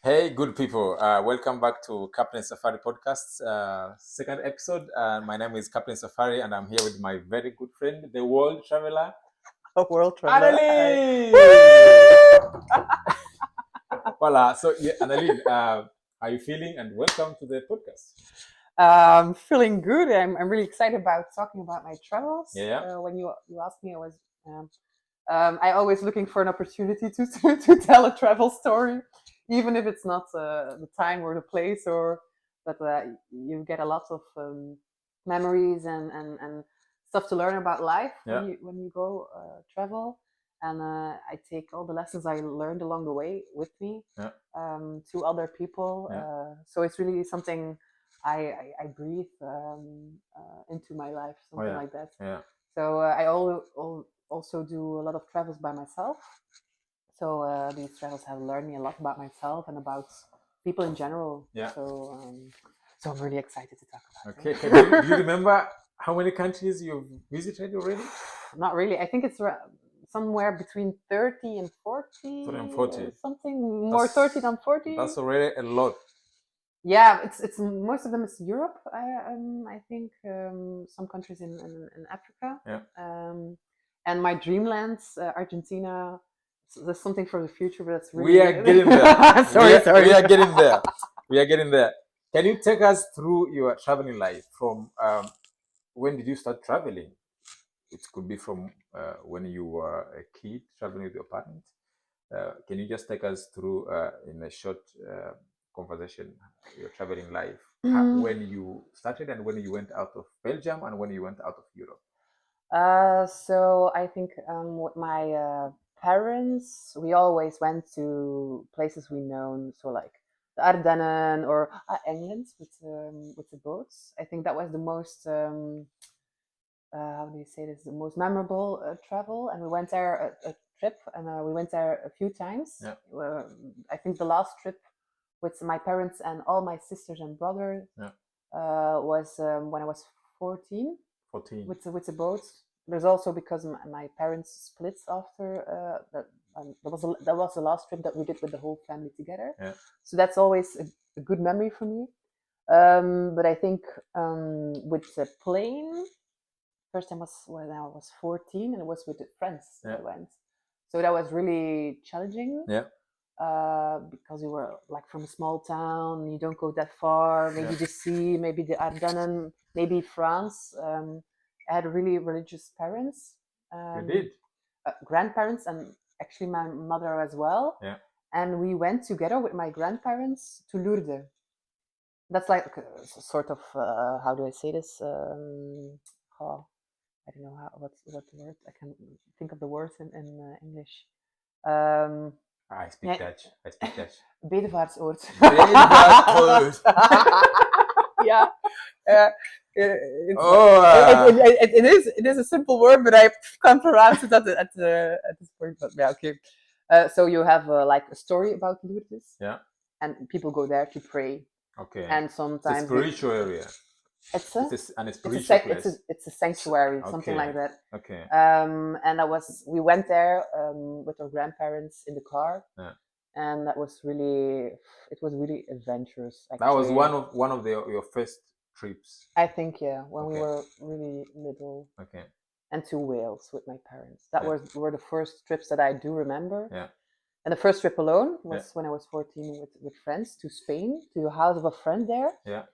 Hey, good people. Welcome back to Captain Safari Podcast, second episode. My name is Captain Safari, and I'm here with my very good friend, the world traveler, A world traveler. Anneleen. Voila. So, Anneleen, how are you feeling? And welcome to the podcast. Feeling good. I'm really excited about talking about my travels. Yeah. When you asked me, I always looking for an opportunity to tell a travel story, even if it's not the time or the place, but you get a lot of memories and stuff to learn about life when you go travel. And I take all the lessons I learned along the way with me to other people. So it's really something I breathe into my life, something like that. So I also do a lot of travels by myself. So these travels have learned me a lot about myself and about people in general. So I'm really excited to talk about it. Okay. Do you remember how many countries you've visited already? Not really. I think it's somewhere between 30 and 40. 30 and 40. Something more 30 than 40. That's already a lot. Yeah, it's most of them is Europe. I think some countries in Africa. And my dreamlands, Argentina. So there's something for the future, but that's really. We are getting there. sorry. We are getting there. We are getting there. Can you take us through your traveling life from when did you start traveling? It could be from when you were a kid traveling with your parents. Can you just take us through in a short conversation your traveling life, when you started and when you went out of Belgium and when you went out of Europe? So I think with my parents, we always went to places we known, so like the Ardennen or England with the boats. I think that was the most how do you say this? The most memorable travel, and we went there a trip, and we went there a few times. I think the last trip with my parents and all my sisters and brothers was when I was 14. 14. With the boat. There's also because my parents split after that was the last trip that we did with the whole family together. So that's always a good memory for me. But I think with the plane, first time was when I was 14, and it was with the friends I went. So that was really challenging. Because we were like from a small town, you don't go that far. Maybe the sea, maybe the Ardennen, maybe France. I had really religious parents. You did? Grandparents, and actually my mother as well. And we went together with my grandparents to Lourdes. That's like a sort of how do I say this? I don't know what the word. I can think of the words in English. I speak Dutch. Bedevaartsoord. Bedevaartsoord. Yeah. It is a simple word, but I can't pronounce it at this point. But yeah, okay. So you have like a story about Lourdes. And people go there to pray. Okay. And sometimes it's a spiritual area. It's a sanctuary, something like that. Okay. And we went there with our grandparents in the car. And it was really adventurous. Actually. That was one of your first trips. I think when we were really little. Okay. And to Wales with my parents. That were the first trips that I do remember. Yeah. And the first trip alone was when I was 14 with friends to Spain, to the house of a friend there. Yeah.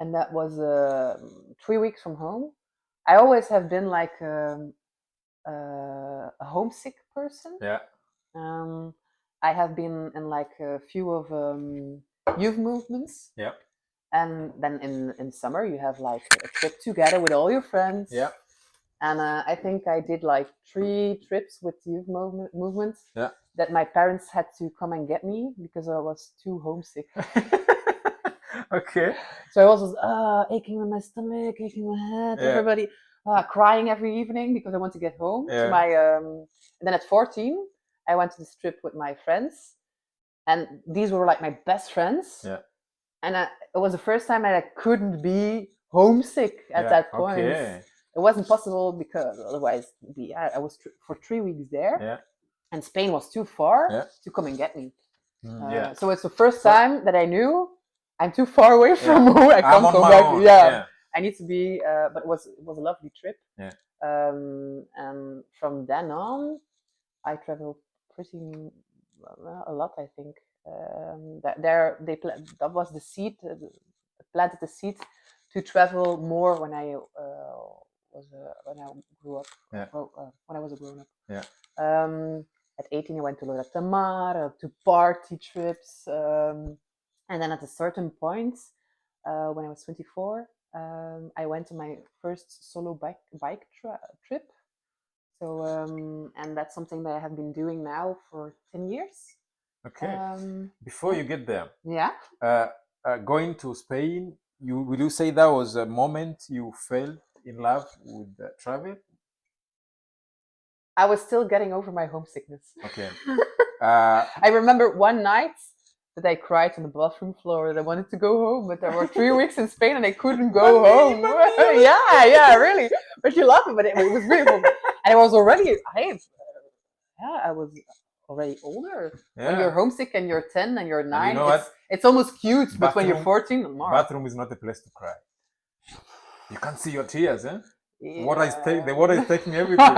And that was 3 weeks from home. I always have been like a homesick person. Yeah. I have been in like a few of youth movements. Yeah. And then in summer you have like a trip together with all your friends. Yeah. And I think I did like 3 trips with youth movements. Yeah. That my parents had to come and get me because I was too homesick. Okay. So I was aching in my stomach, aching in my head. Everybody crying every evening because I want to get home. To my and then at 14, I went to this trip with my friends, and these were like my best friends. Yeah. And it was the first time I couldn't be homesick at that point. Okay. It wasn't possible because otherwise I was for 3 weeks there. Yeah. And Spain was too far to come and get me. Yeah. So it's the first So- time that I knew I'm too far away from home. I I'm can't on go my back. own. Yeah, I need to be. But it was a lovely trip. Yeah. And from then on, I traveled pretty a lot. I think that was the seed, planted the seed to travel more when I when I grew up. Yeah. When I was a grown up. Yeah. At 18, I went to Loretta Mar, to party trips, and then at a certain point, when I was 24, I went on my first solo bike trip. So, and that's something that I have been doing now for 10 years. Okay. Before you get there, Yeah. Going to Spain, would you say that was a moment you fell in love with travel? I was still getting over my homesickness. Okay. I remember one night that I cried on the bathroom floor that I wanted to go home, but there were 3 weeks in Spain and I couldn't go home. Yeah, really. But you laugh, but it was really fun. And I was already, I was already older. When you're homesick and you're 10 and you're 9, you know it's almost cute, but when you're 14, bathroom is not a place to cry. You can't see your tears, eh? Yeah. The water is taking everything.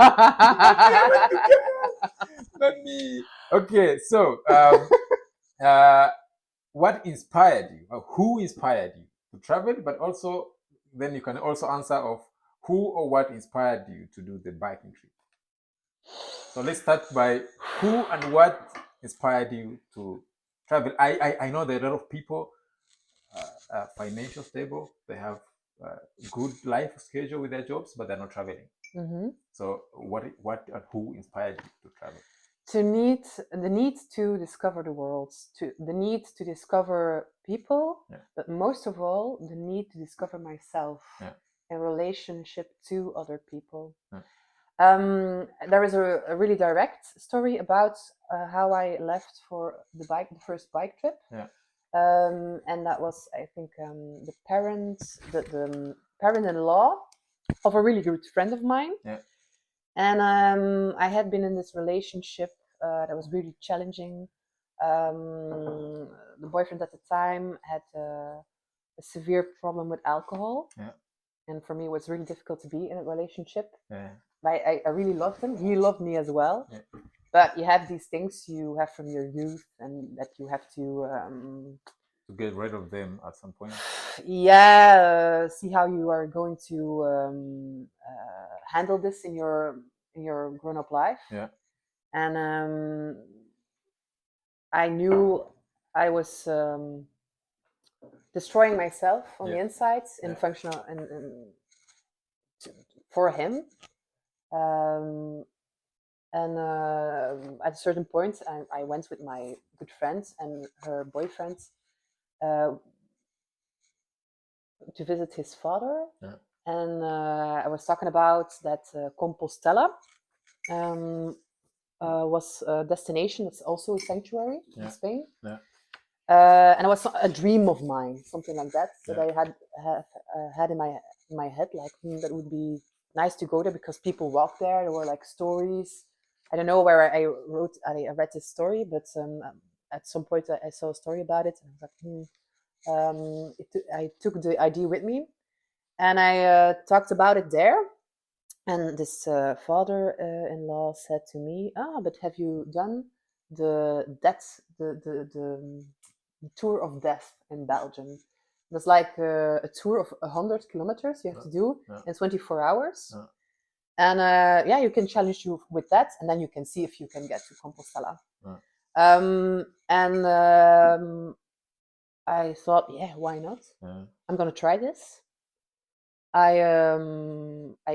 Not me. Okay, so what inspired you? Or who inspired you to travel? But also, then you can also answer of who or what inspired you to do the biking trip. So let's start by who and what inspired you to travel. I know there are a lot of people financial stable. They have good life schedule with their jobs, but they're not traveling. Mm-hmm. So what and who inspired you to travel? The need to discover the world, the need to discover people, but most of all, the need to discover myself in relationship to other people. There is a really direct story about how I left for the first bike trip. And that was, I think, the parent-in-law of a really good friend of mine. And I had been in this relationship that was really challenging. The boyfriend at the time had a severe problem with alcohol. And for me, it was really difficult to be in a relationship. I really loved him. He loved me as well. But you have these things you have from your youth and that you have to get rid of them at some point. See how you are going to handle this in your grown-up life. And I knew I was destroying myself on the inside in functional and for him. And at a certain point, I went with my good friend and her boyfriend to visit his father. And I was talking about that Compostela was a destination that's also a sanctuary in Spain. And it was a dream of mine, something like that, that I had in my head, like that would be nice to go there because people walk there. There were like stories. I don't know where I read this story, but at some point I saw a story about it, and I was like, I took the idea with me, and I talked about it there. And this father-in-law said to me, but have you done the tour of death in Belgium? It's like a tour of 100 kilometers you have to do in 24 hours. And you can challenge you with that, and then you can see if you can get to Compostela. I thought, why not? I'm gonna try this. I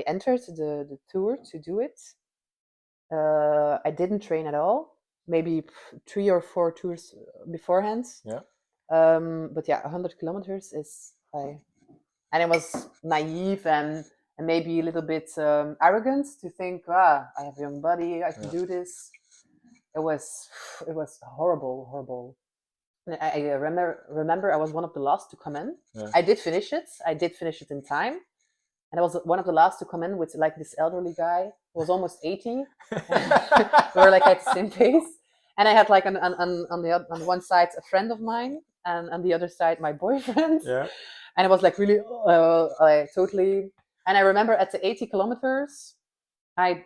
entered the tour to do it. I didn't train at all. Maybe 3 or 4 tours beforehand. But 100 kilometers is and I was naive and maybe a little bit arrogant to think, I have a young body, I can do this. It was horrible. I remember I was one of the last to come in. I did finish it in time. And I was one of the last to come in with like this elderly guy who was almost 80. We were like at the same pace. And I had like on one side a friend of mine, and on the other side my boyfriend. Yeah. And it was like really totally. And I remember at the 80 kilometers, I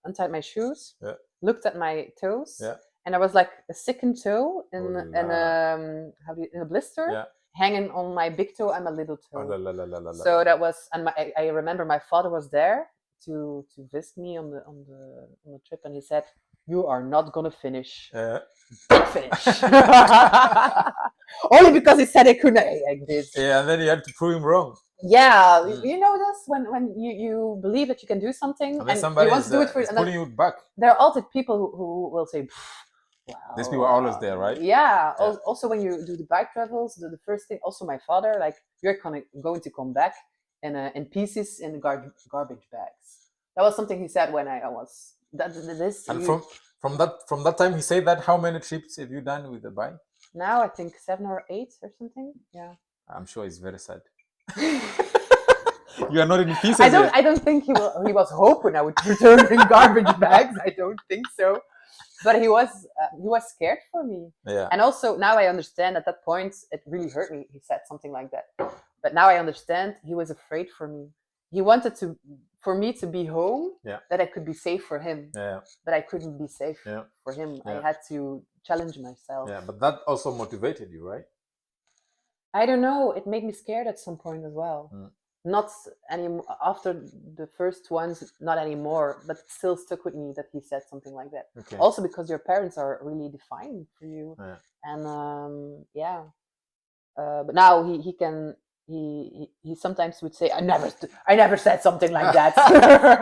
untied my shoes, Yeah. looked at my toes, Yeah. and there was like a second toe in Oh, in a blister, Yeah. hanging on my big toe and my little Oh, toe. la, la, la, la, la, So la. that was, and I remember my father was there to visit me on the trip, and he said, "You are not gonna finish. Big finish." Only because he said I couldn't. I did. Yeah, and then you had to prove him wrong. Yeah, Mm. you know this when you believe that you can do something And then and somebody you want is, to do it for, is and then pulling you back. there are also people who will say, well, These people are always there, right? Yeah. Yeah. Also, when you do the bike travels, the first thing. Also, my father, like, you're going to come back in pieces in garbage bags. That was something he said when I was this. And from that time, he said that. How many trips have you done with the bike? Now I think 7 or 8 or something. Yeah. I'm sure it's very sad. You are not in pieces. I don't think he was hoping I would return in garbage bags. I don't think so. But he was scared for me. Yeah. And also now I understand. At that point, it really hurt me. He said something like that. But now I understand. He was afraid for me. He wanted for me to be home. Yeah. That I could be safe for him. Yeah. But I couldn't be safe for him. I had to challenge myself. Yeah, but that also motivated you, right? I don't know. It made me scared at some point as well. Not anymore after the first ones, not anymore, but it still stuck with me that he said something like that. Okay. Also because your parents are really defining for you. Yeah. And but now he can he sometimes would say, I never said something like that.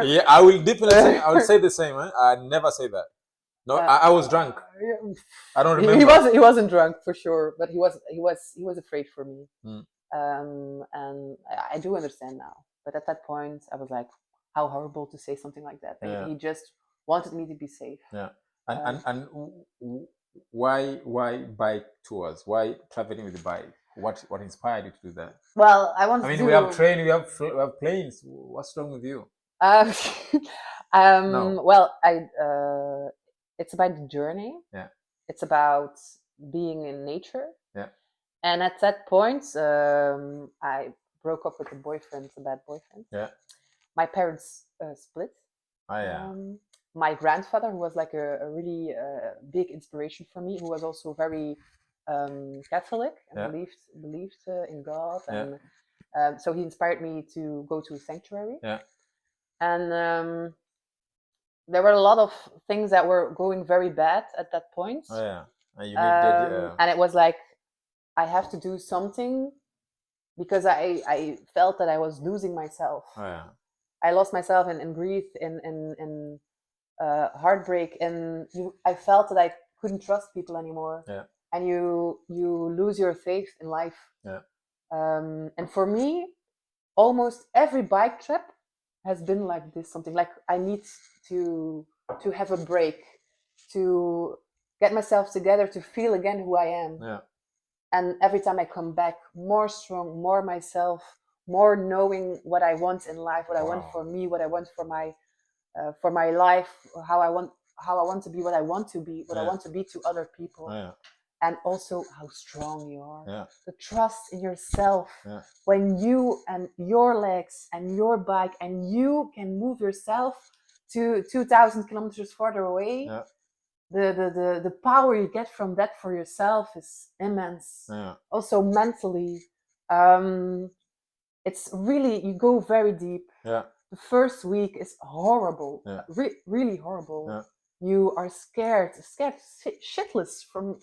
Yeah, I will definitely say, I would say the same. I never say that. No, I was drunk. I don't remember. He wasn't drunk for sure, but he was afraid for me. And I do understand now. But at that point, I was like, how horrible to say something like that. Yeah. He just wanted me to be safe. Yeah. And why bike tours? Why traveling with the bike? What inspired you to do that? Well, I wanted to we have train, we have planes. What's wrong with you? No. Well, it's about the journey. Yeah. It's about being in nature. Yeah. And at that point, I broke up with a bad boyfriend. Yeah. My parents split. Oh, yeah. My grandfather, who was like a really big inspiration for me, who was also very Catholic and believed in God, and so he inspired me to go to a sanctuary. Yeah. And there were a lot of things that were going very bad at that point. Oh, yeah. And you needed, and it was like, I have to do something because I felt that I was losing myself. Oh, yeah. I lost myself in grief, in heartbreak, and I felt that I couldn't trust people anymore. Yeah. And you lose your faith in life. Yeah. And for me, almost every bike trip has been like this. Something like I need to have a break, to get myself together, to feel again who I am. Yeah. And every time I come back, more strong, more myself, more knowing what I want in life, what I want for me, what I want for my life, how I want to be, what I want to be, what I want to be to other people. Yeah. And also how strong you are. Yeah. The trust in yourself. Yeah. When you and your legs and your bike and you can move yourself to 2,000 kilometers farther away. Yeah. The power you get from that for yourself is immense. Yeah. Also mentally, it's really, you go very deep. Yeah. The first week is horrible. Yeah. Really horrible. Yeah. You are scared shitless from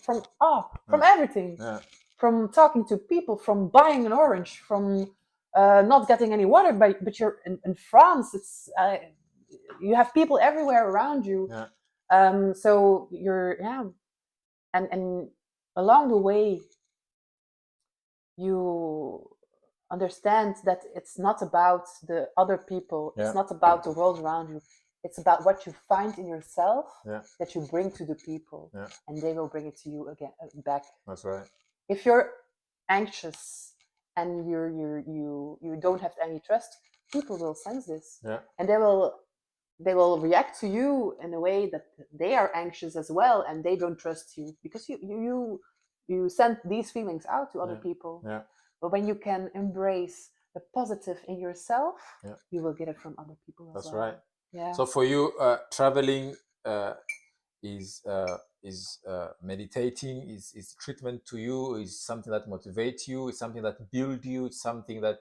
everything. Yeah. From talking to people, from buying an orange, from not getting any water. But you're in France. It's you have people everywhere around you. Yeah. So you're and along the way you understand that it's not about the other people. Yeah. It's not about the world around you. It's about what you find in yourself that you bring to the people, and they will bring it to you again back. That's right. If you're anxious and you don't have any trust, people will sense this, and they will they will react to you in a way that they are anxious as well, and they don't trust you because you send these feelings out to other people. Yeah. But when you can embrace the positive in yourself, Yeah. you will get it from other people as That's well. right. Yeah. So for you, traveling is meditating, is treatment to you, is something that motivates you, is something that builds you, it's something that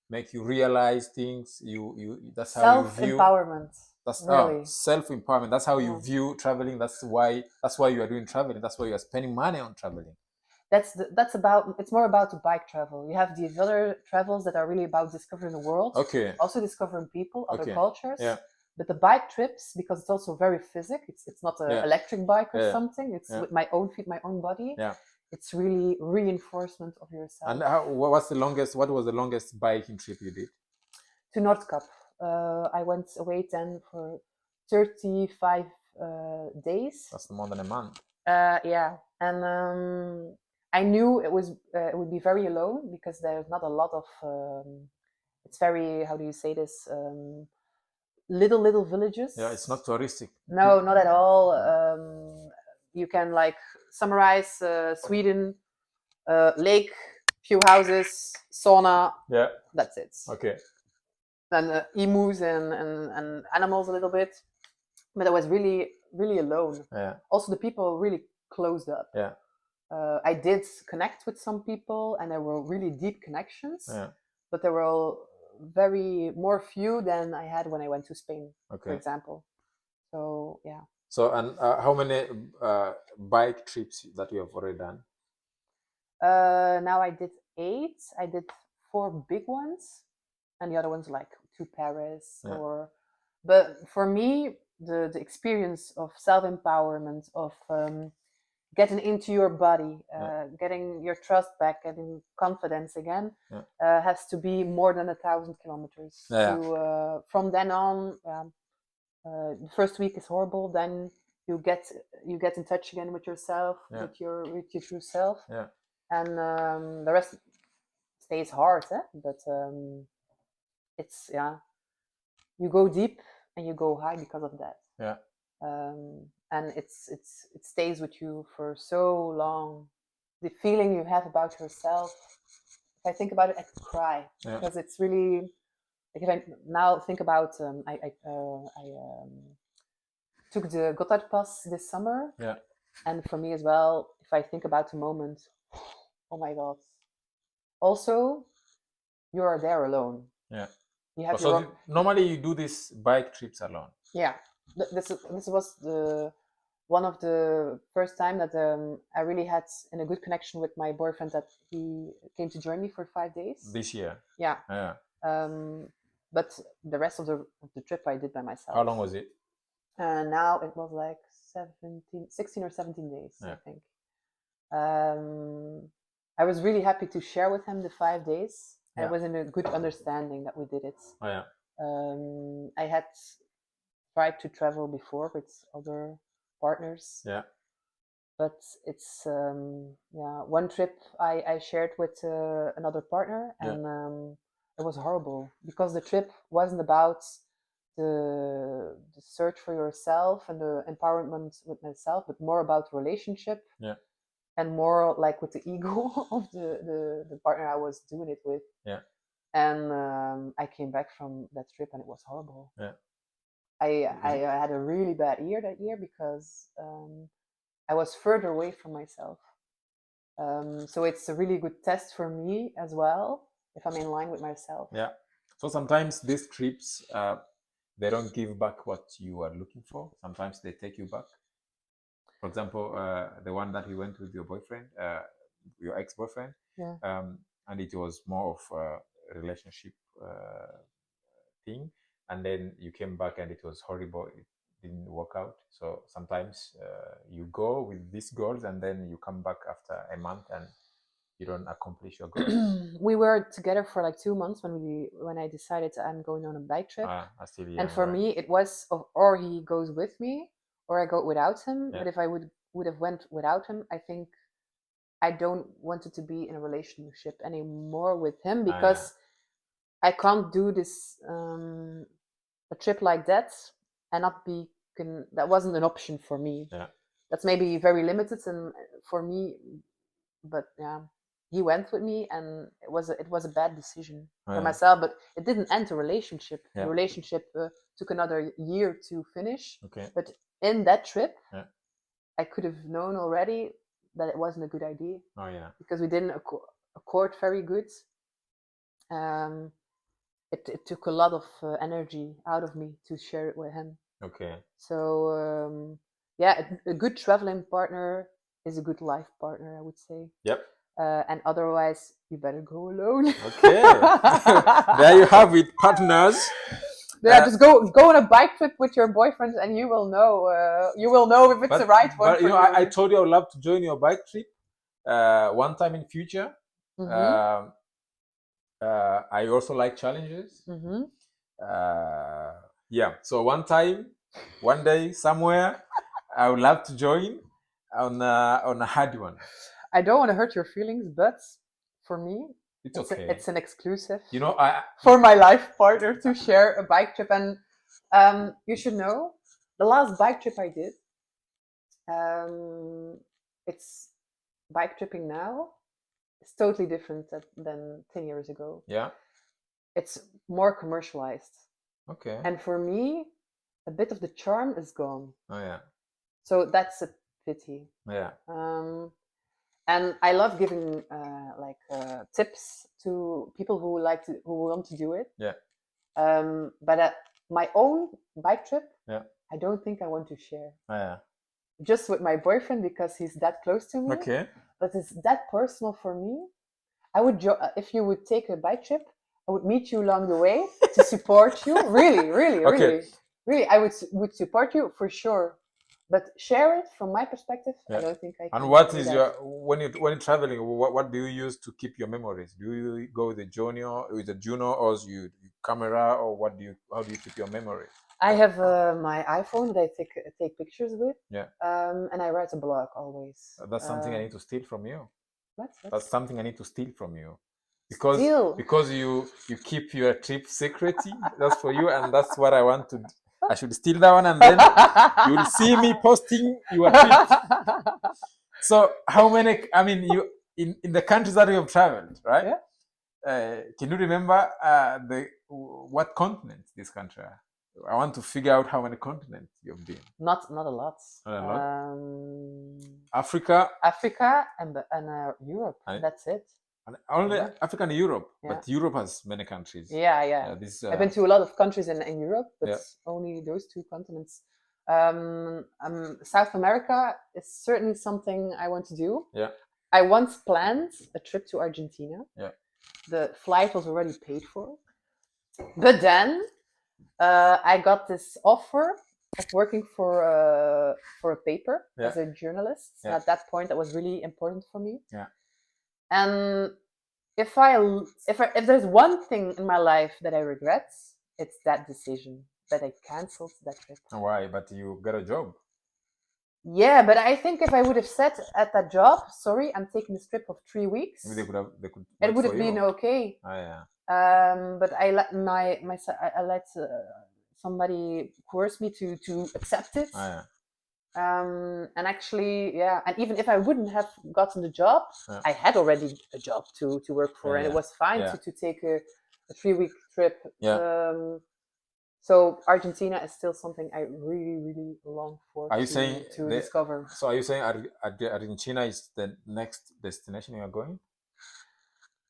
make you realize things. You that's how you view. Self-empowerment. That's Really. self-empowerment. That's how you Yeah. view traveling. That's why you are doing traveling. That's why you are spending money on traveling. That's about, it's more about the bike travel. You have these other travels that are really about discovering the world, Okay. also discovering people, other Okay. cultures. Yeah. But the bike trips, because it's also very physic, it's not an Yeah. electric bike or Yeah. something, it's Yeah. with my own feet, my own body. Yeah. It's really reinforcement of yourself. And what was the longest biking trip you did? To North Cap. I went away then for 35 days. That's more than a month. Yeah, and I knew it would be very alone because there's not a lot of. It's very, how do you say this? Little villages. Yeah, it's not touristic. No, not at all. You can like summarize Sweden: lake, few houses, sauna. Yeah. That's it. Okay. And emus and animals a little bit, but I was really alone. Yeah. Also, the people really closed up. Yeah. I did connect with some people, and there were really deep connections. Yeah. But there were very more few than I had when I went to Spain, for example. So yeah. So, and how many bike trips that you have already done? Now I did 8. I did 4 big ones, and the other ones like to Paris. Or, but for me, the experience of self-empowerment, of getting into your body, getting your trust back, getting confidence again, has to be more than 1,000 kilometers. To from then on, the first week is horrible. Then you get in touch again with yourself, with your true self, and the rest stays hard. But it's you go deep and you go high because of that. And it stays with you for so long. The feeling you have about yourself. If I think about it, I could cry because it's really. Like if I now think about, I took the Gotthard Pass this summer, and for me as well. If I think about the moment, oh my god! Also, you are there alone. Yeah. You have normally you do these bike trips alone. Yeah, this was one of the first time that I really had in a good connection with my boyfriend, that he came to join me for 5 days. This year. Yeah. But the rest of the trip I did by myself. How long was it? Now it was like 16 or 17 days, I think. I was really happy to share with him the 5 days. I was in a good understanding that we did it. I had tried to travel before with other partners. But it's one trip I shared with another partner, and it was horrible because the trip wasn't about the search for yourself and the empowerment with myself, but more about relationship. And more like with the ego of the partner I was doing it with. And I came back from that trip and it was horrible. I had a really bad year that year because I was further away from myself. So it's a really good test for me as well, if I'm in line with myself. So sometimes these trips, they don't give back what you are looking for. Sometimes they take you back. For example, the one that you went with your boyfriend, your ex-boyfriend, and it was more of a relationship thing, and then you came back and it was horrible. It didn't work out. So sometimes you go with these goals and then you come back after a month and you don't accomplish your goals. We were together for like 2 months when I decided I'm going on a bike trip. And for me, it was or he goes with me or I go without him. But if I would have went without him, I think I don't want it to be in a relationship anymore with him, because I can't do this a trip like that and not that wasn't an option for me. Yeah. That's maybe very limited and for me, but yeah, he went with me, and it was a bad decision for myself. But it didn't end the relationship. Yeah. The relationship took another year to finish. Okay. But in that trip, Yeah. I could have known already that it wasn't a good idea. Oh yeah. Because we didn't accord very good. It took a lot of energy out of me to share it with him. Okay. So yeah, a good traveling partner is a good life partner, I would say. Yep. And otherwise, you better go alone. Okay. There you have it, partners. Yeah, just go on a bike trip with your boyfriend, and you will know. You will know if it's the right one. But for you. I told you I would love to join your bike trip one time in future. Mm-hmm. I also like challenges. Mm-hmm. Yeah. So one day, somewhere, I would love to join on a hard one. I don't want to hurt your feelings, but for me, it's okay. It's an exclusive. You know, for my life partner to share a bike trip, and you should know the last bike trip I did. It's bike tripping now. It's totally different than 10 years ago. Yeah. It's more commercialized. Okay. And for me, a bit of the charm is gone. Oh yeah. So that's a pity. Yeah. And I love giving tips to people who want to do it. Yeah. But at my own bike trip, yeah, I don't think I want to share. Oh, yeah. Just with my boyfriend because he's that close to me. Okay. But it's that personal for me. I would if you would take a bike trip, I would meet you along the way to support you. Really, really, okay. really, I would support you for sure. But share it from my perspective. Yeah. I don't think I can. And what is your when you're traveling? What do you use to keep your memories? Do you go with the Juno or you camera, or how do you keep your memories? I have my iPhone that I take pictures with. Yeah. And I write a blog always. That's something I need to steal from you. What? That's something I need to steal from you. Because you keep your trip secret. That's for you, and that's what I want to. I should steal that one, and then you will see me posting your trip. So how many? I mean, you in the countries that you have traveled, right? Yeah. Can you remember what continent this country are? I want to figure out how many continents you've been. Not a lot. Not a lot. Africa and Europe. And that's it. And only Africa and Europe, but Europe has many countries. Yeah. I've been to a lot of countries in Europe, but only those two continents. South America is certainly something I want to do. Yeah. I once planned a trip to Argentina. Yeah. The flight was already paid for, but then I got this offer of working for a paper as a journalist. Yeah. At that point, that was really important for me. Yeah. And if there's one thing in my life that I regret, it's that decision that I cancelled that trip. Why? But you got a job. Yeah, but I think if I would have said at that job, sorry, I'm taking this trip of 3 weeks, Maybe they could. It would have been okay. Oh yeah. But I let I let somebody coerce me to accept it. Oh yeah. And actually, and even if I wouldn't have gotten the job, I had already a job to work for, and it was fine to take a 3-week trip. Yeah. So Argentina is still something I really, really long for. Are you saying to discover? So are you saying Argentina is the next destination you are going?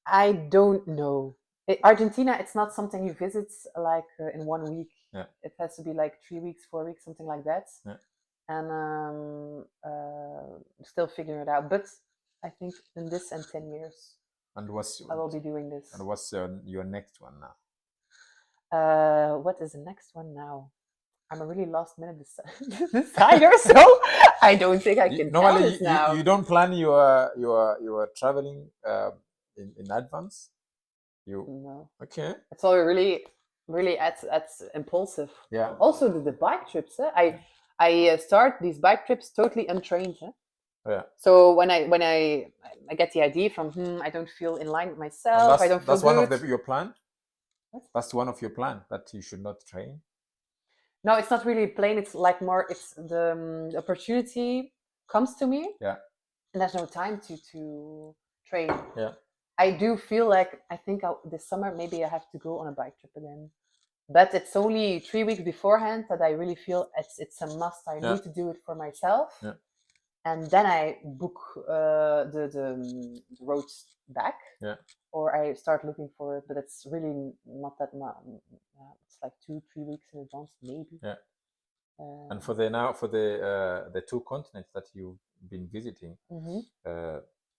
I don't know. Argentina, it's not something you visit like in 1 week. Yeah. It has to be like 3 weeks, 4 weeks, something like that. Yeah. And still figuring it out. But I think in this and 10 years, I will be doing this. And what's your next one now? What is the next one now? I'm a really last minute decider, so I don't think I can tell this now. You don't plan your traveling in advance? No. Okay. It's all really at impulsive. Yeah. Also the bike trips. I start these bike trips totally untrained. Yeah. So when I get the idea from I don't feel in line with myself. I don't feel that's good. One of your plan. That's one of your plan that you should not train. No, it's not really a plane. It's like more. It's the opportunity comes to me. Yeah. And there's no time to train. Yeah. I do feel like I think this summer maybe I have to go on a bike trip again. But it's only 3 weeks beforehand that I really feel it's a must. I need to do it for myself. Yeah. And then I book the roads back. Yeah. Or I start looking for it, but it's really not that much. It's like 2-3 weeks in advance, maybe. Yeah. And for the two continents that you've been visiting,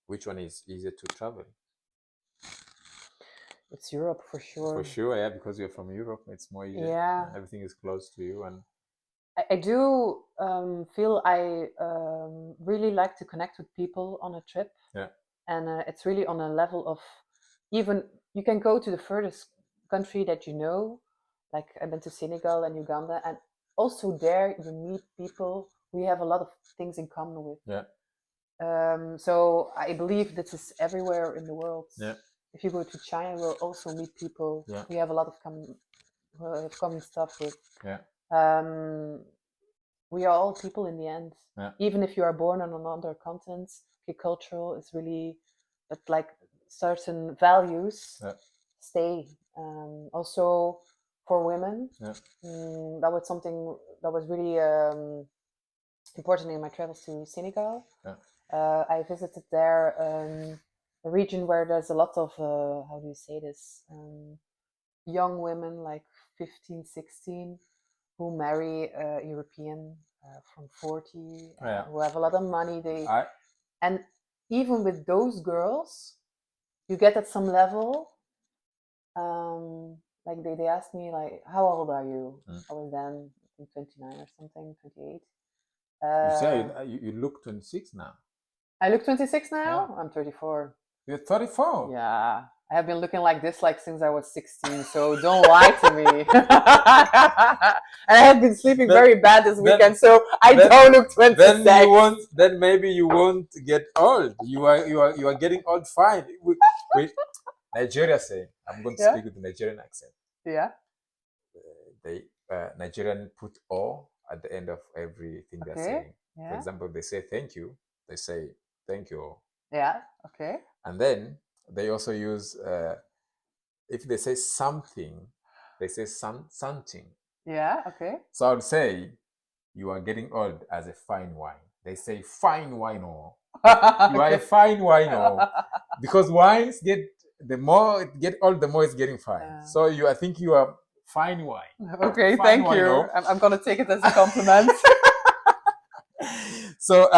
which one is easier to travel? It's Europe for sure. For sure, yeah, because you're from Europe, it's more easier. Yeah, everything is close to you, and I do feel I really like to connect with people on a trip. Yeah. And it's really on a level of even you can go to the furthest country that you know, like I've been to Senegal and Uganda, and also there you meet people we have a lot of things in common with. Yeah. So I believe this is everywhere in the world. Yeah. If you go to China, we'll also meet people we have a lot of common stuff with. Yeah. We are all people in the end. Yeah. Even if you are born on another continent, cultural is really, but like certain values stay. Also for women, that was something that was really important in my travels to Senegal. I visited there a region where there's a lot of how do you say this, young women like 15, 16 who marry European from 40 who have a lot of money. And even with those girls, you get at some level, like they asked me like, how old are you? I was then 29 or something, 28. You say you look 26 now. I look 26 now. I'm 34. You're 34. Yeah, I have been looking like this like since I was 16. So don't lie to me. And I have been sleeping very bad this weekend, so I don't look 26. Then maybe you won't get old. You are getting old fine. Wait, Nigeria say, I'm going to speak with the Nigerian accent. Yeah. They Nigerian put "o" at the end of everything they're saying. Yeah. For example, they say thank you. They say thank you. Yeah. Okay. And then they also use if they say something, they say something. Yeah. Okay. So I would say you are getting old as a fine wine. They say fine wine or you are a fine wine or because wines get the more it get old, the more it's getting fine. So I think you are fine wine. Okay, fine thank you. I'm gonna take it as a compliment. So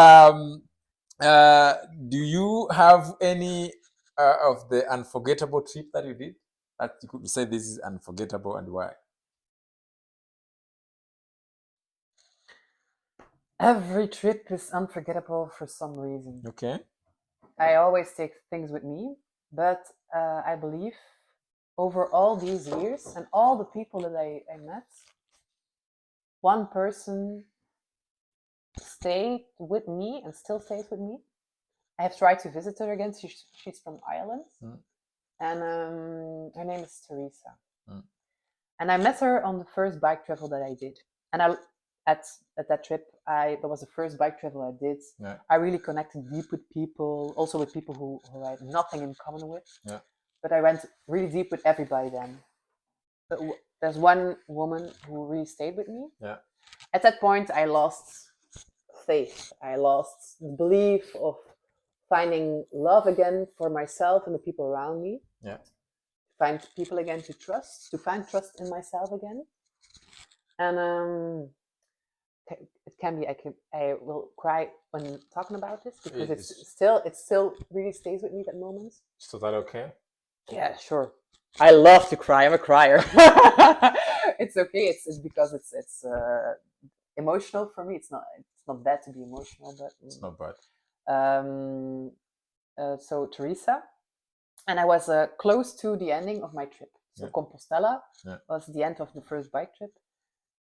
do you have any of the unforgettable trip that you did that you could say this is unforgettable and why? Every trip is unforgettable for some reason. Okay. I always take things with me, but I believe over all these years and all the people that I met, one person stayed with me and still stays with me. I have tried to visit her again. She's from Ireland, and her name is Teresa. And I met her on the first bike travel that I did. And at that trip, that was the first bike travel I did. Yeah. I really connected deep with people, also with people who I had nothing in common with. Yeah. But I went really deep with everybody then. But there's one woman who really stayed with me. Yeah. At that point, I lost faith. I lost the belief of finding love again for myself and the people around me. Yeah. Find people again to find trust in myself again. And it can be, I will cry when talking about this because it still really stays with me, that moment. So that okay? Yeah, sure. I love to cry. I'm a crier. It's okay. It's because it's emotional for me. It's not bad to be emotional, but it's not bad. So Teresa, and I was close to the ending of my trip. So Compostela was the end of the first bike trip,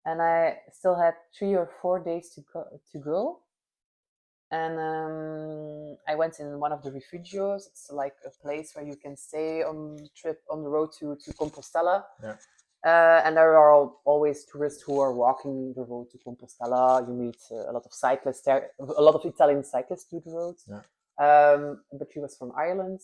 and I still had 3 or 4 days to go. And I went in one of the refugios. It's like a place where you can stay on the trip, on the road to Compostela. Yeah. And there are always tourists who are walking the road to Compostela. You meet a lot of cyclists there. A lot of Italian cyclists do the roads. Yeah. But she was from Ireland.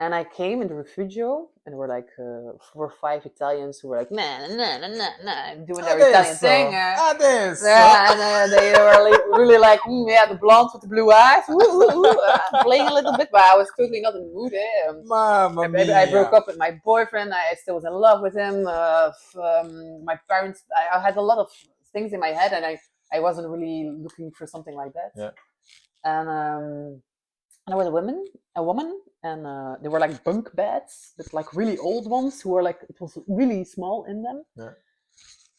And I came in the refugio, and there were like 4 or 5 Italians who were like, nah, nah, nah, nah, nah, doing their Italian thing. Yeah, and they were really like, yeah, the blonde with the blue eyes, playing a little bit, but I was totally not in the mood. Mamma I broke mia. up with my boyfriend. I still was in love with him. My parents, I had a lot of things in my head, and I wasn't really looking for something like that. Yeah. And there was a woman, and they were like bunk beds, but like really old ones who were like, it was really small in them. Yeah.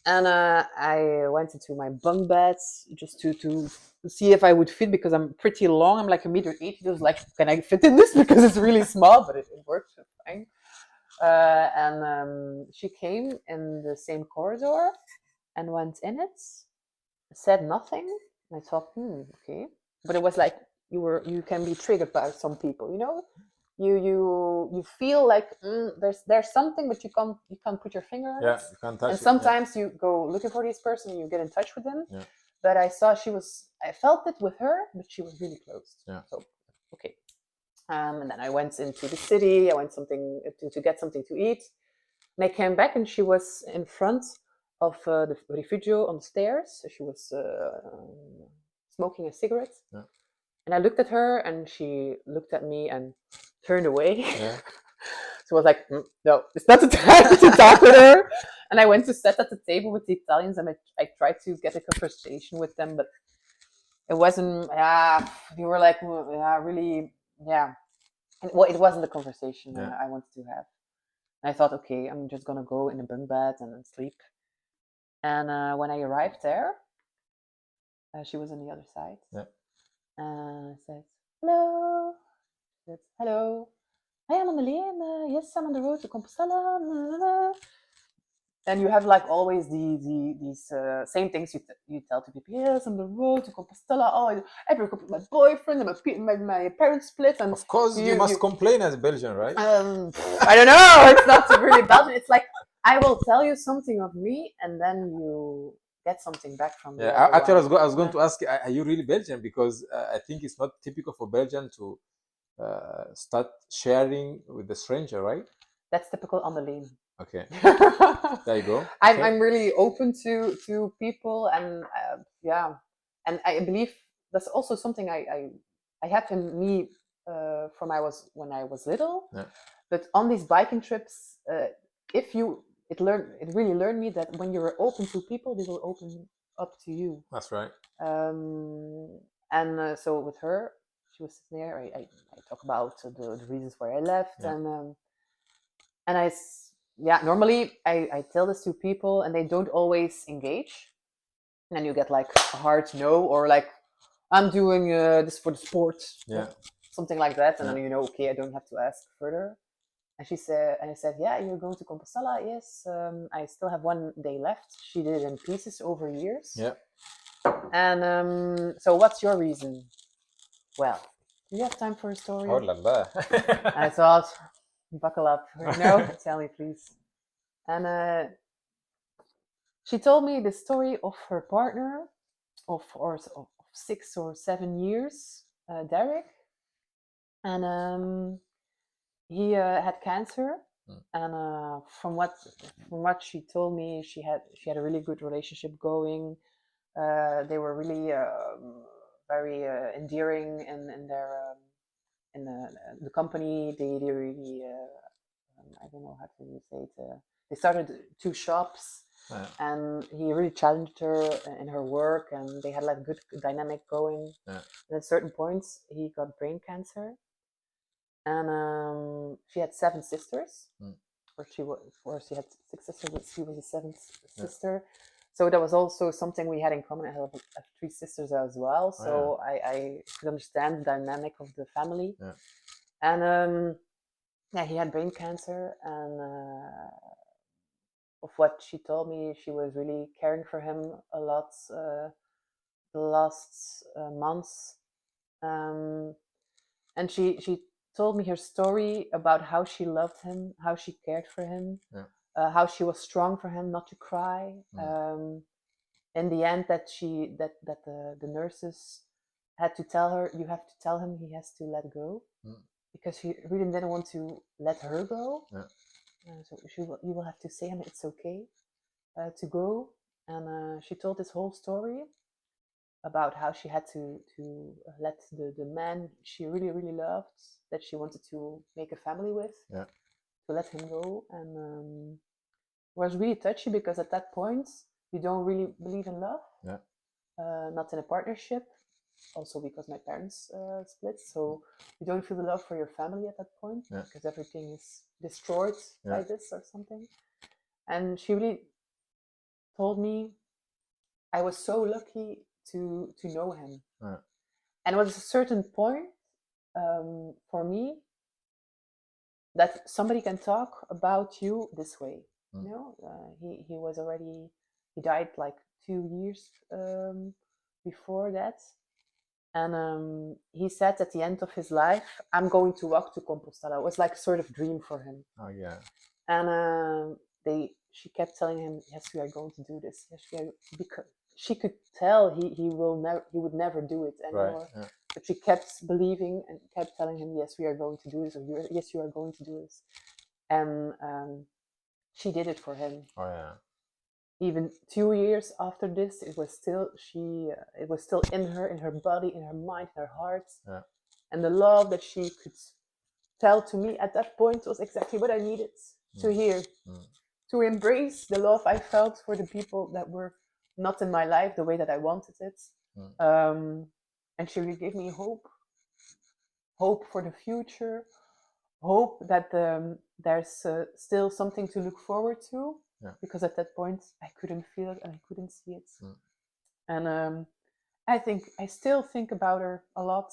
And I went into my bunk beds just to see if I would fit, because I'm pretty long. I'm like 1.80 m. I was like, can I fit in this? Because it's really small, but it worked fine. And she came in the same corridor and went in it, said nothing. And I thought, okay. But it was like, you can be triggered by some people, you know? You feel like there's something, but you can't put your finger on Yeah, it. you can't touch And it. sometimes you go looking for this person and you get in touch with them. Yeah. But I felt it with her, but she was really closed. Yeah. So okay. And then I went into the city. I went to get something to eat. And I came back, and she was in front of the refugio on the stairs. She was smoking a cigarette. Yeah. And I looked at her, and she looked at me and turned away. Yeah. So I was like, no, it's not the time to talk with her. And I went to sit at the table with the Italians, and I tried to get a conversation with them, but it wasn't, they were like, really, And, well, it wasn't the conversation I wanted to have. And I thought, okay, I'm just going to go in a bunk bed and sleep. And when I arrived there, she was on the other side. Yeah. I said, hello. She said, hello. Hi, I'm Anneleen. Yes, I'm on the road to Compostela. And you have like always these same things you tell to people. Yes, I'm on the road to Compostela. Oh, I broke up with my boyfriend, and my parents split. And of course, you must complain as a Belgian, right? I don't know. It's not really Belgian. It's like, I will tell you something of me, and then you get something back from the other actually, one. I was going to ask, are you really Belgian? Because I think it's not typical for Belgian to start sharing with a stranger, right? That's typical Anneleen. Okay. There you go. I'm really open to people, and and I believe that's also something I have in me from when I was little. Yeah. But on these biking trips, it really learned me that when you're open to people, they will open up to you. That's right. And so with her, she was sitting there. I talk about the reasons why I left, and normally I tell this to people, and they don't always engage. And then you get like a hard no, or like, I'm doing this for the sport, something like that. And then okay, I don't have to ask further. And I said, yeah, you're going to Compostela? Yes. I still have 1 day left. She did it in pieces over years. Yeah. And so what's your reason? Well, do you have time for a story? Oh la la. I thought, buckle up. Tell me, please. And she told me the story of her partner of 6 or 7 years, Derek. And he had cancer. And from what she told me, she had a really good relationship going. They were really very endearing in their in the company. They really I don't know how to say it. They started 2 shops, and he really challenged her in her work, and they had like a good dynamic going. And at certain points, he got brain cancer, and she had 7 sisters. Or she had 6 sisters, but she was the 7th sister. So that was also something we had in common. I have 3 sisters as well, so I could understand the dynamic of the family. And he had brain cancer, and of what she told me, she was really caring for him a lot the last months. And she told me her story about how she loved him, how she cared for him. how she was strong for him not to cry. In the end, that the nurses had to tell her, you have to tell him he has to let go, because she really didn't want to let her go. So you will have to say him it's okay to go. And she told this whole story about how she had to let the man she really really loved, that she wanted to make a family with, to let him go. And was really touchy, because at that point you don't really believe in love, not in a partnership, also because my parents split, so you don't feel the love for your family at that point, because everything is destroyed by this or something. And she really told me I was so lucky to know him. And it was a certain point for me that somebody can talk about you this way. You know, he was already, he died like 2 years before that. And he said at the end of his life, I'm going to walk to Compostela. It was like a sort of dream for him. And she kept telling him, yes, we are going to do this. Yes, we are, because she could tell he would never do it anymore. But she kept believing and kept telling him, yes, we are going to do this, or yes, you are going to do this. And she did it for him. Even 2 years after this, it was still in her body, in her mind, in her heart. And the love that she could tell to me at that point was exactly what I needed to hear, to embrace the love I felt for the people that were not in my life the way that I wanted it. And she really gave me hope for the future, hope that there's still something to look forward to, because at that point I couldn't feel it and I couldn't see it. And I still think about her a lot,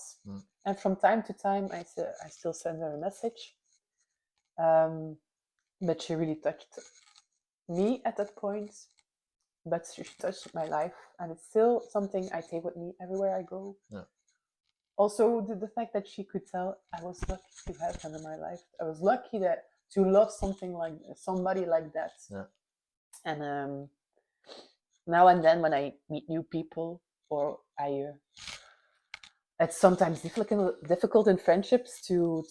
and from time to time I still send her a message. But she really touched me at that point. But she touched my life, and it's still something I take with me everywhere I go. Also, the fact that she could tell, I was lucky to have him in my life. I was lucky to love somebody like that. And now and then when I meet new people, or it's sometimes difficult in friendships to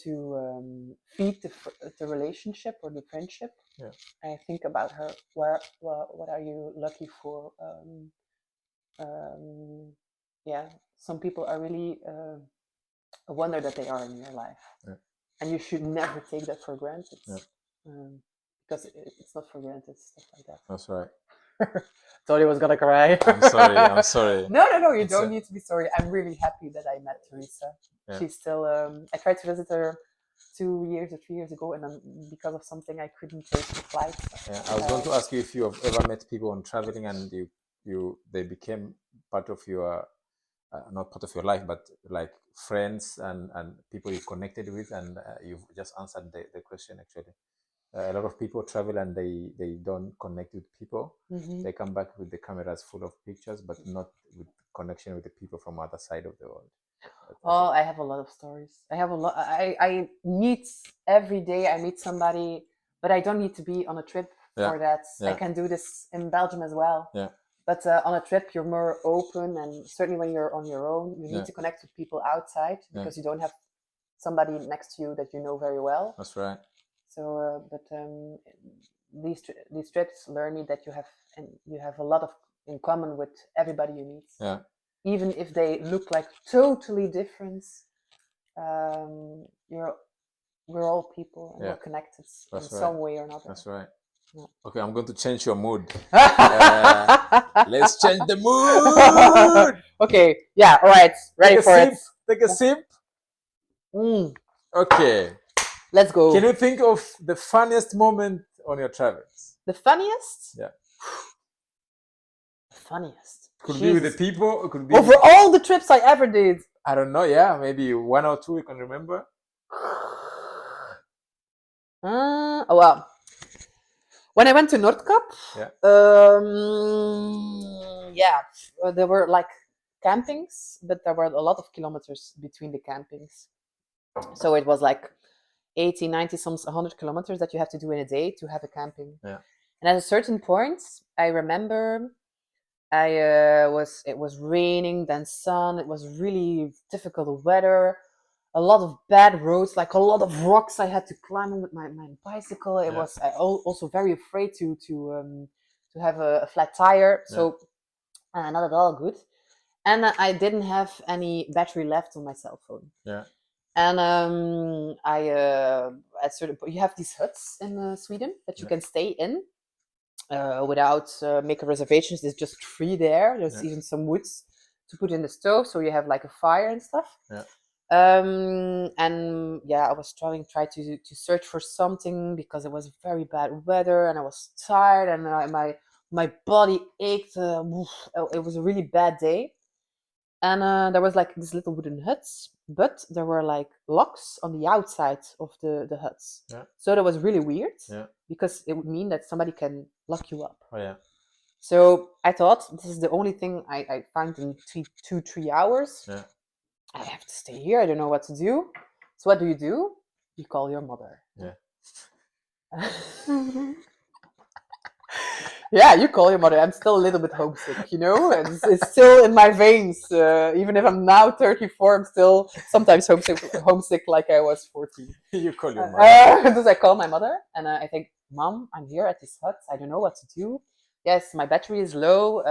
feed the relationship or the friendship. I think about her. What are you lucky for? Some people are really a wonder that they are in your life, and you should never take that for granted, because it's not for granted, stuff like that. That's right. Thought he was gonna cry. I'm sorry. No, you don't need to be sorry. I'm really happy that I met Teresa. She's still I tried to visit her 2 years or 3 years ago, and then because of something I couldn't take the flight. I was going to ask you if you have ever met people on traveling and they became part of your not part of your life, but like friends and people you connected with, and you've just answered the question actually. A lot of people travel and they don't connect with people. They come back with the cameras full of pictures, but not with connection with the people from other side of the world. I have a lot of stories. I have a lot. I meet every day. I meet somebody, but I don't need to be on a trip for that. I can do this in Belgium as well. But on a trip, you're more open, and certainly when you're on your own, you need to connect with people outside, because you don't have somebody next to you that you know very well. That's right. So, these trips learn me that you have a lot of in common with everybody you meet. Even if they look like totally different, we're all people, and we're connected in some way or another. That's right. Okay, I'm going to change your mood. Let's change the mood. Okay, yeah, all right, ready for it. Take a sip. Okay, let's go. Can you think of the funniest moment on your travels? The funniest? Yeah. The funniest. Could be with the people. It could be over all the trips I ever did. I don't know. Yeah, maybe 1 or 2 you can remember. Well, when I went to Noordkap, there were like campings, but there were a lot of kilometers between the campings. So it was like 80, 90, some 100 kilometers that you have to do in a day to have a camping. Yeah. And at a certain point, I remember it was raining, then sun. It was really difficult weather. A lot of bad roads, like a lot of rocks I had to climb with my bicycle. It Yeah. was also very afraid to have a flat tire. So not at all good. And I didn't have any battery left on my cell phone. Yeah. And at certain point, you have these huts in Sweden that you can stay in without making reservations. There's just free there. There's even some woods to put in the stove, so you have like a fire and stuff. Yeah. And yeah, I was trying to search for something because it was very bad weather and I was tired and my body ached. It was a really bad day. And there was like these little wooden huts, but there were like locks on the outside of the huts. Yeah. So that was really weird because it would mean that somebody can lock you up. Oh yeah. So I thought this is the only thing I find in 3 hours. Yeah. I have to stay here. I don't know what to do. So what do? You call your mother. Yeah. Yeah, you call your mother. I'm still a little bit homesick, you know? It's still in my veins. Even if I'm now 34, I'm still sometimes homesick like I was 14. You call your mother. Does I call my mother? And I think, Mom, I'm here at this hut. I don't know what to do. Yes, my battery is low.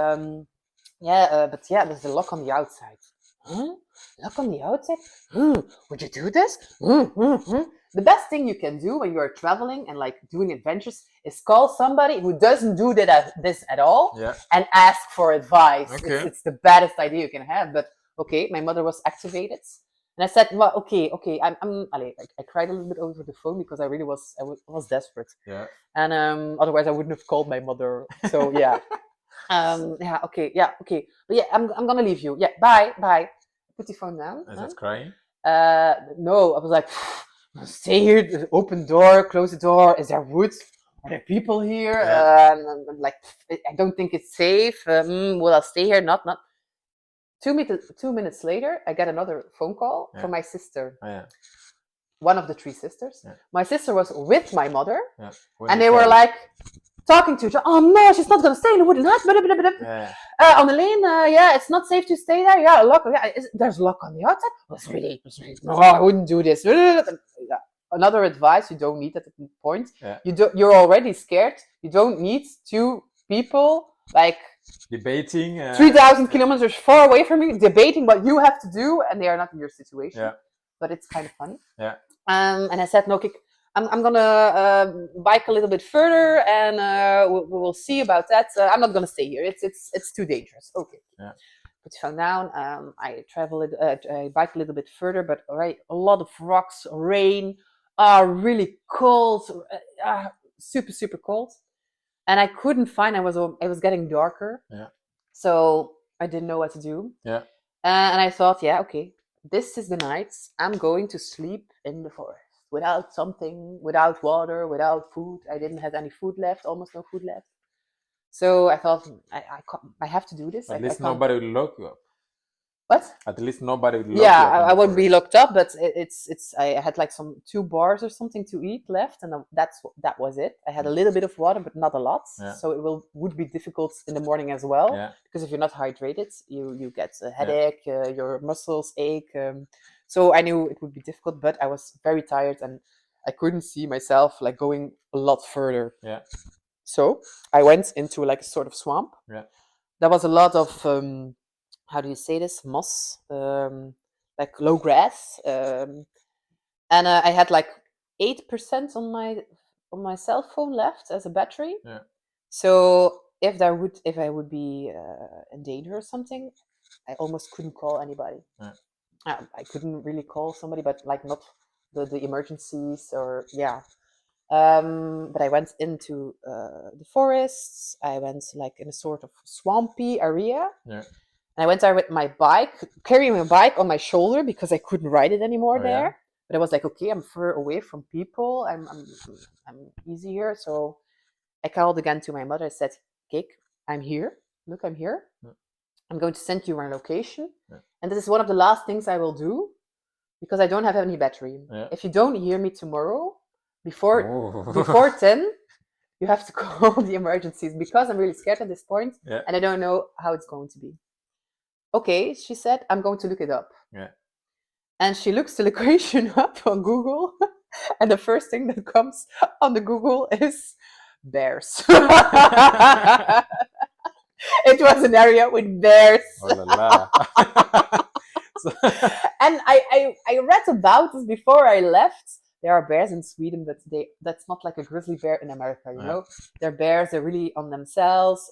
But there's a lock on the outside. Huh? Lock on the outside? Would you do this? The best thing you can do when you are traveling and like doing adventures is call somebody who doesn't do this at all and ask for advice. Okay. It's the baddest idea you can have. But okay, my mother was activated. And I said, well, okay, I cried a little bit over the phone because I really was desperate. Yeah. And otherwise I wouldn't have called my mother. So yeah. Okay. But yeah, I'm gonna leave you. Yeah, bye. Put the phone down. Is that crying? No, I was like, stay here, open door, close the door. Is there wood? Are there people here? And I'm like, I don't think it's safe. Will I stay here? Not. 2 minutes later, I get another phone call from my sister. Oh, yeah. One of the 3 sisters. Yeah. My sister was with my mother, and they were like talking to each other. Oh no, she's not gonna stay in the wooden hut. Anneleen, it's not safe to stay there. Yeah, lock. Yeah, there's a lock on the outside. That's really. No, I wouldn't do this. Another advice: you don't need at the point. Yeah. You're already scared. You don't need 2 people like debating 3,000 kilometers far away from you, debating what you have to do, and they are not in your situation. Yeah. But it's kind of funny. Yeah. And I said, no, I'm gonna bike a little bit further, and we will see about that. I'm not gonna stay here. It's too dangerous. Okay. Yeah. Put the phone down. I bike a little bit further, but a lot of rocks, rain, really cold, super super cold, and I couldn't find. It was getting darker. Yeah. So I didn't know what to do. Yeah. And I thought, yeah, okay, this is the night. I'm going to sleep in the forest. Without water, without food. I didn't have any food left, almost no food left. So I thought, I have to do this. At least nobody will lock you up. What? At least nobody will lock you up. Yeah, I wouldn't be locked up, but I had like 2 bars or something to eat left, and that was it. I had a little bit of water, but not a lot. Yeah. So it would be difficult in the morning as well, because if you're not hydrated, you get a headache, your muscles ache. So I knew it would be difficult, but I was very tired and I couldn't see myself like going a lot further. Yeah. So I went into like a sort of swamp. Yeah. There was a lot of how do you say this? Moss, like low grass, and I had like 8% on my cell phone left as a battery. Yeah. So if I would be in danger or something, I almost couldn't call anybody. Yeah. I couldn't really call somebody, but like not the emergencies or but I went into the forests. I went like in a sort of swampy area. Yeah. And I went there with my bike, carrying my bike on my shoulder because I couldn't ride it anymore there. Yeah. But I was like, okay, I'm far away from people. I'm easy here. So I called again to my mother. I said, Kik, I'm here. Look, I'm here. Yeah. I'm going to send you my location. Yeah. And this is one of the last things I will do. because I don't have any battery. Yeah. If you don't hear me tomorrow before Oh. 10, you have to call the emergencies, because I'm really scared at this point, Yeah. and I don't know how it's going to be. Okay, she said, I'm going to look it up. Yeah. And she looks the location up on Google, and the first thing that comes on the Google is bears. It was an area with bears. Oh la la. So, And I read about this before I left. There are bears in Sweden, but that's not like a grizzly bear in America, you Yeah. know? They're bears, they're really on themselves.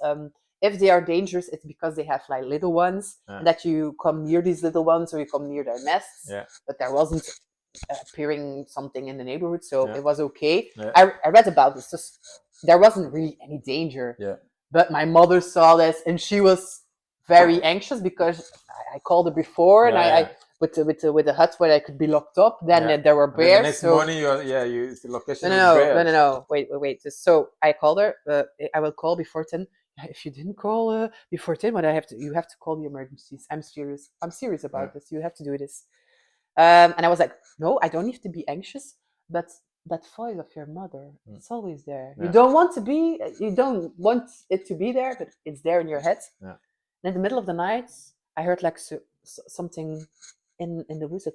If they are dangerous, it's because they have like little ones, Yeah. and that you come near these little ones or you come near their nests. Yeah. But there wasn't appearing something in the neighborhood, so Yeah. it was okay. Yeah. I read about this, just there wasn't really any danger. Yeah. But my mother saw this and she was very anxious, because I called her before, and Yeah, I with the hut where I could be locked up. Then Yeah. there were And then bears. the next so morning, it's the location no, is no, no, bears. no, no, no. Wait. So I called her. I will call before 10. If you didn't call before 10, what you have to call the emergencies. I'm serious. I'm serious about this. You have to do this. And I was like, no, I don't need to be anxious, but that voice of your mother, it's always there. Yeah. You don't want it to be there, but it's there in your head. Yeah. And in the middle of the night, I heard like something in the woods.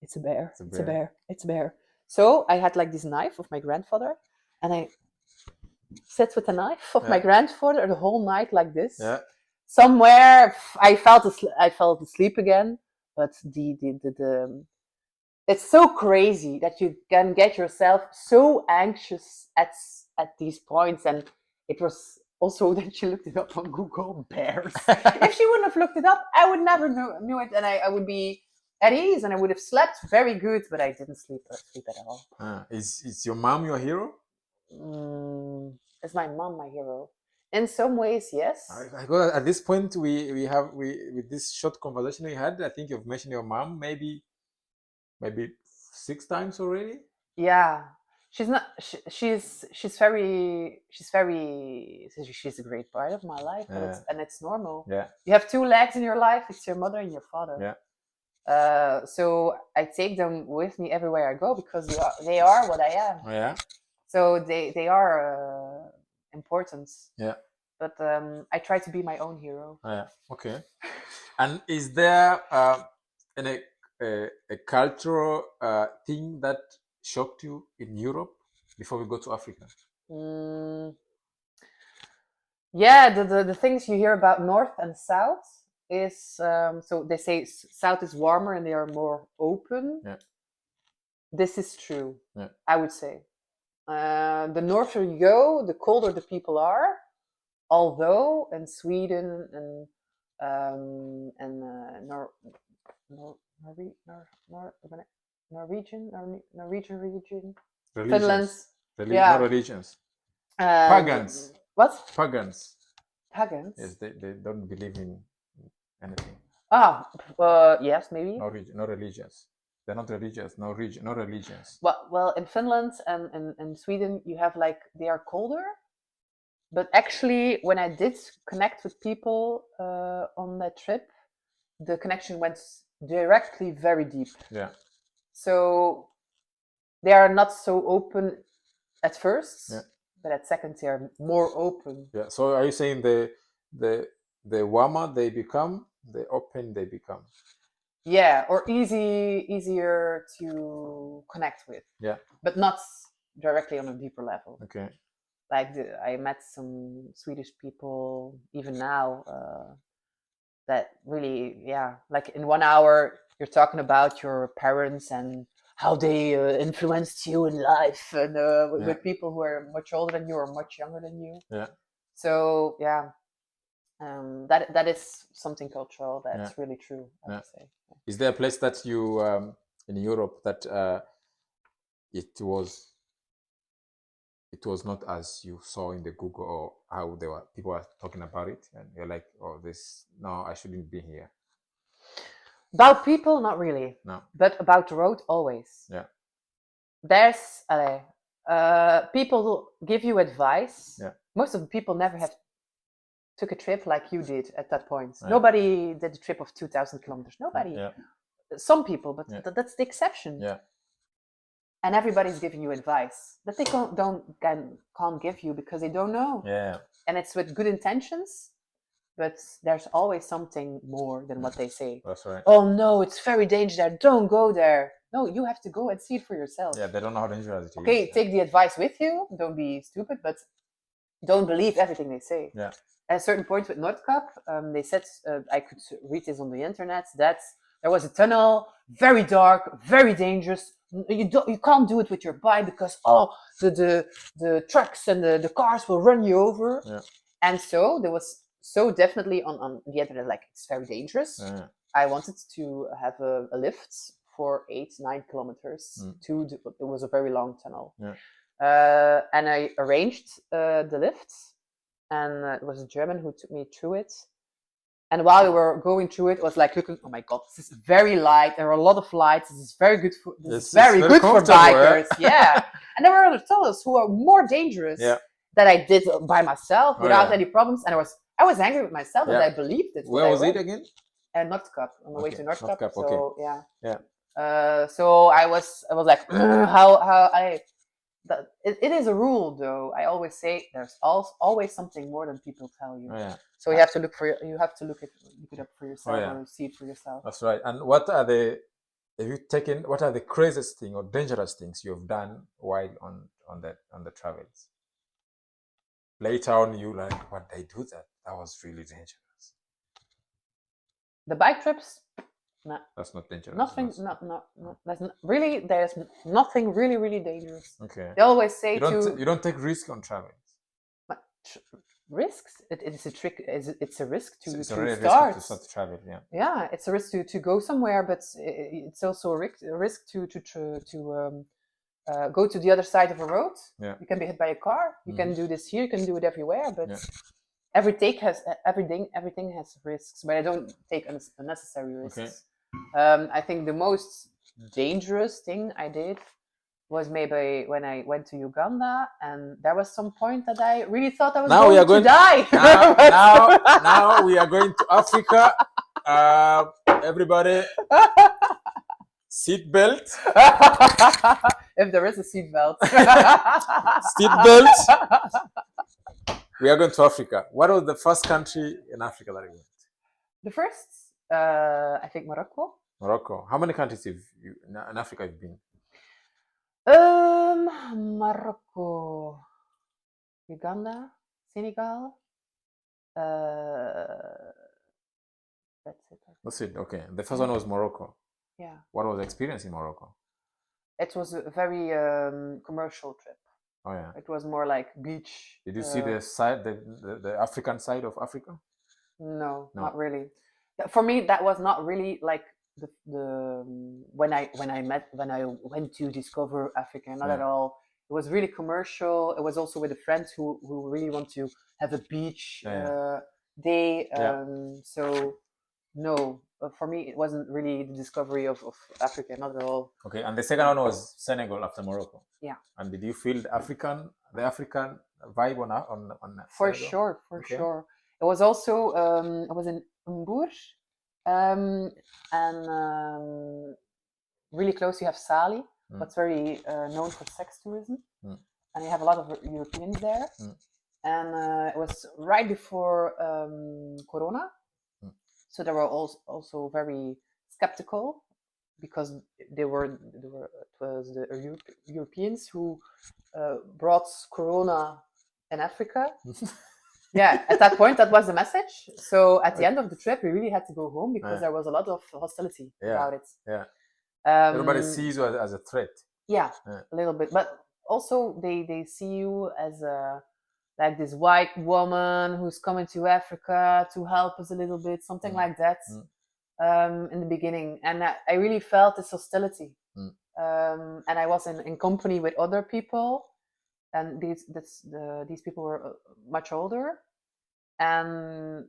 It's a bear. It's a bear. It's a bear. So I had like this knife of my grandfather, and I sat with the knife of my grandfather the whole night like this. Yeah. Somewhere I fell asleep again, but the it's so crazy that you can get yourself so anxious at these points. And it was also that she looked it up on Google, bears. If she wouldn't have looked it up, I would never knew it, and I would be at ease, and I would have slept very good, but I didn't sleep at all. Is your mom your hero? Is my mom my hero? In some ways, yes. I got at this point we with this short conversation we had. I think you've mentioned your mom maybe 6 times already. Yeah, she's not. She's a great part of my life, and it's normal. Yeah. You have 2 legs in your life. It's your mother and your father. Yeah. So I take them with me everywhere I go, because they are what I am. Yeah. So they are important. Yeah. But I try to be my own hero. Yeah. Okay. And is there a cultural thing that shocked you in Europe before we go to Africa? Yeah, the things you hear about North and South is so they say South is warmer and they are more open. Yeah. This is true. Yeah. I would say. The norther you go, the colder the people are. Although in Sweden and Norwegian region, Finland, not religions, pagans. What? Pagans. Pagans? Yes, they don't believe in anything. Yes, maybe. No religions. They're not religious. No religions. Well, in Finland and in Sweden, you have like they are colder. But actually, when I did connect with people on that trip, the connection went directly very deep. Yeah. So they are not so open at first, yeah. but at second they are more open. Yeah. So are you saying the warmer they become, the open they become? Yeah, or easier to connect with. Yeah. But not directly on a deeper level. Okay. Like I met some Swedish people even now that really, like in 1 hour you're talking about your parents and how they influenced you in life, and with people who are much older than you or much younger than you. Yeah. So that is something cultural that's really true, I would say. Is there a place that you in Europe that it was not as you saw in the Google, or how people were talking about it, and you're like, oh, I shouldn't be here? About people, not really. No. But about the road, always. Yeah. There's people give you advice. Yeah. Most of the people never have took a trip like you did at that point. Yeah. Nobody did a trip of 2,000 kilometers. Nobody. Yeah. some people, but Yeah. that's the exception. Yeah. And everybody's giving you advice that they can't give you because they don't know. Yeah. And it's with good intentions, but there's always something more than what they say. That's right. Oh no, it's very dangerous there. Don't go there. No, you have to go and see it for yourself. Yeah, they don't know how dangerous it is. Okay, take the advice with you. Don't be stupid, but don't believe everything they say. Yeah. At a certain point with Noordkap, they said, I could read this on the internet, that there was a tunnel, very dark, very dangerous. You can't do it with your bike because the trucks and the cars will run you over. Yeah. And so there was definitely on the internet, like, it's very dangerous. Yeah. I wanted to have a lift for 8-9 kilometers it was a very long tunnel. Yeah. And I arranged the lift, and it was a German who took me through it. And while we were going through it, was like looking, oh my god, this is very light. There are a lot of lights. This is very good for very good for bikers. Yeah. And there were other tunnels who are more dangerous that I did by myself without any problems. And I was angry with myself that I believed it. Where was it again? Noordkap, on the way to Noordkap. So yeah. So I was like, it is a rule, though. I always say there's always something more than people tell you. So you have to look it up for yourself or see it for yourself. That's right. And what are the craziest thing or dangerous things you've done while on the travels? Later on, you like, what they do that was really dangerous. The bike trips. No. That's not dangerous. Nothing. No. That's not, really. There's nothing really, really dangerous. Okay. They always say you don't take risk on travels. Risks. It's a trick. It's a risk to it's start. Risk to start travel. Yeah. Yeah, it's a risk to go somewhere, but it's also a risk to go to the other side of a road. Yeah. You can be hit by a car. You can do this here. You can do it everywhere, but. Everything has risks, but I don't take unnecessary risks. Okay. I think the most dangerous thing I did was maybe when I went to Uganda, and there was some point that I really thought I was going to die. Now we are going to Africa. Everybody, seat belt. If there is a seat belt. Seat belt. We are going to Africa. What was the first country in Africa that you went? The first, I think Morocco. Morocco. How many countries in Africa have you been? Morocco, Uganda, Senegal. That's it. That's it. Okay. The first one was Morocco. Yeah. What was the experience in Morocco? It was a very commercial trip. Oh yeah. It was more like beach. Did you see the side, the African side of Africa? No, not really. For me, that was not really like the when I went to discover Africa. Not at all. It was really commercial. It was also with the friends who really want to have a beach day. So no, for me, it wasn't really the discovery of Africa. Not at all. Okay, and the second one was Senegal after Morocco. Yeah. And did you feel the African vibe on that? For sure. It was also I was in Mbour, and really close you have Sali, what's very known for sex tourism, and you have a lot of Europeans there. And it was right before Corona, so they were also very skeptical because it was the Europeans who brought Corona in Africa. Yeah, at that point, that was the message. So at the end of the trip, we really had to go home because there was a lot of hostility about it. Yeah. Everybody sees you as a threat. Yeah, a little bit. But also, they see you as like this white woman who's coming to Africa to help us a little bit, something like that. In the beginning, and I really felt this hostility. And I was in company with other people, and these people were much older, and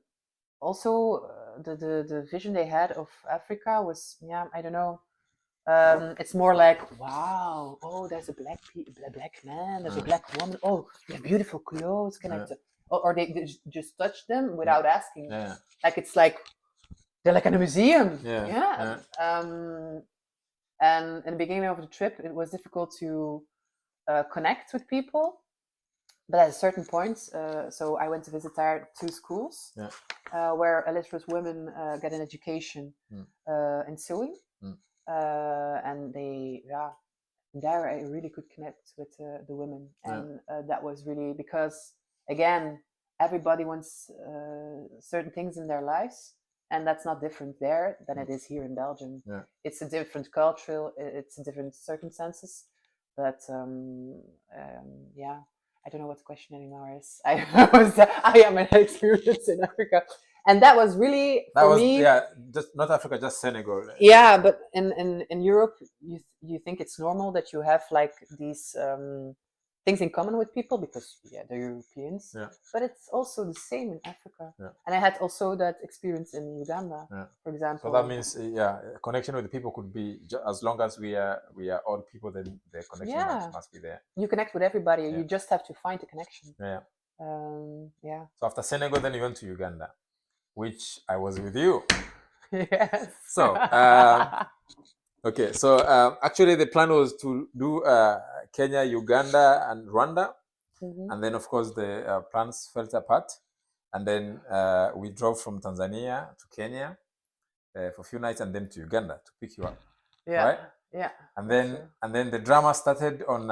also the vision they had of Africa was, I don't know. It's more like, wow, oh, there's a black man, there's a black woman. Oh, you have beautiful clothes. Can I? Or they just touch them without asking. Yeah. Like it's like, they're like in a museum. Yeah, Yeah. And in the beginning of the trip, it was difficult to connect with people. But at a certain point, so I went to visit there 2 schools where illiterate women get an education in sewing. And there I really could connect with the women. And that was really because, again, everybody wants certain things in their lives. And that's not different there than it is here in Belgium. Yeah. It's a different cultural, it's a different circumstances. But yeah, I don't know what the question anymore is. I am an experience in Africa. And that was really, for me... just not Africa, just Senegal. Yeah, but in Europe, you think it's normal that you have like these things in common with people because they're Europeans. Yeah. But it's also the same in Africa. Yeah. And I had also that experience in Uganda, for example. So that means connection with the people could be as long as we are all people, then the connection must be there. You connect with everybody. You just have to find a connection. Yeah. So after Senegal, then you went to Uganda, which I was with you. Yes. So okay, so actually the plan was to do Kenya, Uganda, and Rwanda, and then of course the plans fell apart, and then we drove from Tanzania to Kenya for a few nights, and then to Uganda to pick you up. Yeah. Right? Yeah. And then the drama started on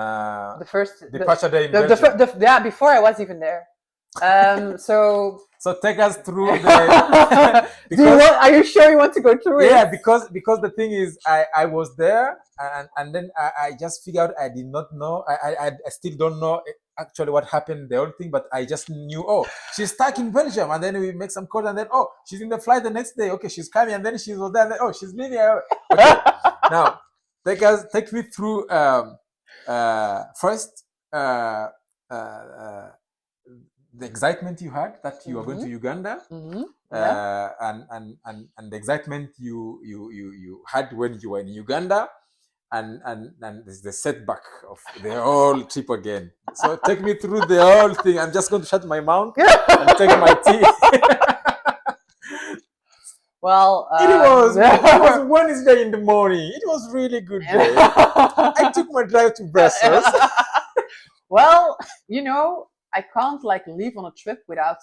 the first departure day in Belgium. Before I was even there. So take us through the. Are you sure you want to go through it? Yeah, because the thing is, I was there, and then I just figured out I did not know. I still don't know actually what happened, the whole thing, but I just knew, she's stuck in Belgium, and then we make some calls, and then she's in the flight the next day. Okay, she's coming, and then she was there, and then, she's leaving. Okay. Now take me through first the excitement you had that you were going to Uganda, and the excitement you had when you were in Uganda, and there's the setback of the whole trip again. So take me through the whole thing. I'm just going to shut my mouth and take my tea. Well, it was Wednesday in the morning. It was really good day. I took my drive to Brussels. Well, I can't leave on a trip without